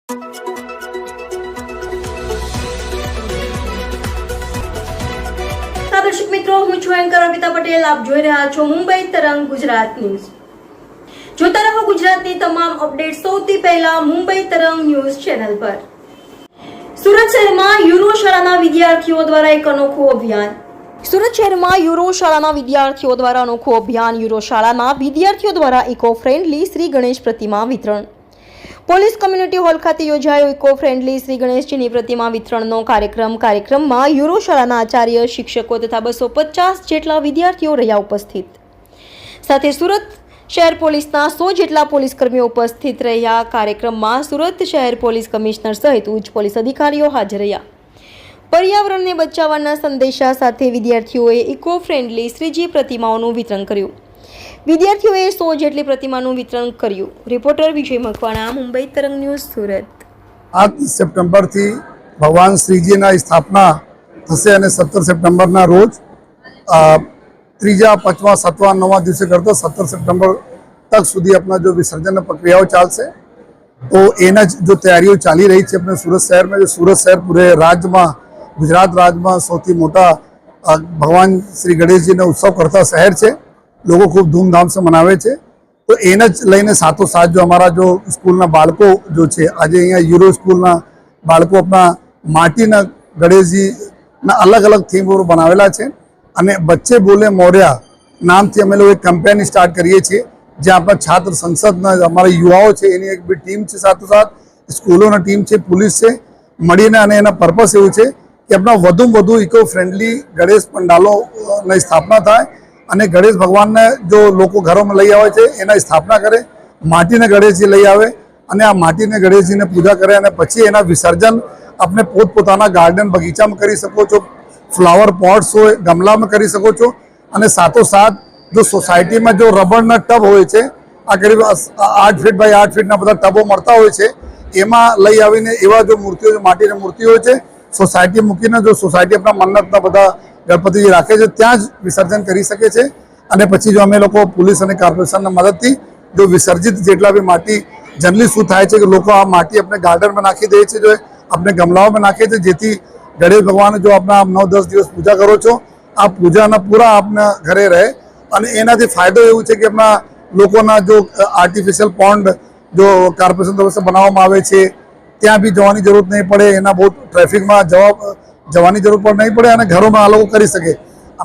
દર્શક મિત્રો, હું છું એન્કર અર્પિતા પટેલ. આપ જોઈ રહ્યા છો મુંબઈ તરંગ ગુજરાત ન્યૂઝ. જોતા રહો ગુજરાતની તમામ અપડેટ સૌથી પહેલા મુંબઈ તરંગ ન્યૂઝ ચેનલ પર. સુરત શહેરમાં યુરો શાળાના વિદ્યાર્થીઓ દ્વારા એક અનોખું અભિયાન. સુરત શહેરમાં યુરો શાળાના વિદ્યાર્થીઓ દ્વારા અનોખું અભિયાન. યુરો શાળાના વિદ્યાર્થીઓ દ્વારા ઇકો ફ્રેન્ડલી શ્રી ગણેશ પ્રતિમા વિતરણ. પોલીસ કમ્યુનિટી હોલ ખાતે યોજાયો ઇકો ફ્રેન્ડલી શ્રી ગણેશજીની પ્રતિમા વિતરણનો કાર્યક્રમમાં યુરો શાળાના આચાર્ય, શિક્ષકો તથા 250 જેટલા વિદ્યાર્થીઓ રહ્યા ઉપસ્થિત. સાથે સુરત શહેર પોલીસના 100 જેટલા પોલીસ કર્મીઓ ઉપસ્થિત રહ્યા. કાર્યક્રમમાં સુરત શહેર પોલીસ કમિશનર સહિત ઉચ્ચ પોલીસ અધિકારીઓ હાજર રહ્યા. પર્યાવરણને બચાવવાના સંદેશા સાથે વિદ્યાર્થીઓએ ઇકો ફ્રેન્ડલી શ્રીજી પ્રતિમાઓનું વિતરણ કર્યું. વિદ્યાર્થીઓએ 100 જેટલી પ્રતિમાનું વિતરણ કર્યું. રિપોર્ટર વિજય મકવાણા, મુંબઈ તરંગ ન્યૂઝ, સુરત. 8 સપ્ટેમ્બરથી ભગવાન શ્રીજીના સ્થાપના થશે અને 17 સપ્ટેમ્બરના રોજ ત્રીજા, 5મા, 7મા, 9મા દિવસે કરતા 17 સપ્ટેમ્બર તક સુધી अपना जो विसर्जन प्रक्रियाओं ચાલશે. तो એના जो तैयारियों ચાલી રહી છે अपने सूरत शहर में. जो सूरत शहर पूरे राज्य में, गुजरात राज्य में સૌથી મોટા भगवान श्री गणेश जी ने उत्सव करता शहर है. लोग खूब धूमधाम से मनावे छे. तो एने ज लईने साथोसाथ जो अमारा जो स्कूलना बाळको जो छे, आज अहींया यूरो स्कूलना बाळको अपना माटीना गणेशजीना अलग अलग थीम पर बनावेला छे. अने बच्चे बोले मोरया नामथी अमे लोग एक केम्पेन स्टार्ट करीए छीए, ज्यां आपणा छात्र संसदना अमारा युवाओ छे एनी एक बी टीम छे, साथोसाथ स्कूलोना टीम छे, पुलिस छे, मळीने अने एना पर्पस एवुं छे के अपना वधुमां वधु इको फ्रेन्डली गणेश पंडालोनी स्थापना थाय અને ગણેશ ભગવાનને જો લોકો ઘરોમાં લઈ આવે છે એના સ્થાપના કરે, માટીના ગણેશજી લઈ આવે અને આ માટીના ગણેશજીને પૂજા કરે અને પછી એના વિસર્જન આપણે પોતપોતાના ગાર્ડન બગીચામાં કરી શકો છો, ફ્લાવર પોટ્સ હોય ગમલામાં કરી શકો છો. અને સાથોસાથ જો સોસાયટીમાં જો રબરના ટબ હોય છે, આ કરીબ 8 ફીટ બાય 8 ફીટના બધા ટબો મળતા હોય છે, એમાં લઈ આવીને એવા જો મૂર્તિઓ, માટીની મૂર્તિ હોય છે, સોસાયટી મૂકીને જો સોસાયટી આપણા મન્નતના બધા ગણપતિજી રાખે છે ત્યાં જ વિસર્જન કરી શકે છે. અને પછી જો અમે લોકો પોલીસ અને કોર્પોરેશનના મદદથી જો વિસર્જિત જેટલા બી માટી જનરલી શું થાય છે કે લોકો આ માટી આપણે ગાર્ડનમાં નાખી દે છે, જો આપણે ગમલાઓમાં નાખે છે, જેથી ગણેશ ભગવાન જો આપણા 9-10 દિવસ પૂજા કરો છો, આ પૂજાના પૂરા આપના ઘરે રહે. અને એનાથી ફાયદો એવું છે કે આપણા લોકોના જો આર્ટિફિશિયલ પોન્ડ જો કોર્પોરેશન તરફથી બનાવવામાં આવે છે ત્યાં બી જવાની જરૂર નહીં પડે, એના બહુ ટ્રાફિકમાં જવાની જરૂર પણ નહીં પડે અને ઘરોમાં આ લોકો કરી શકે.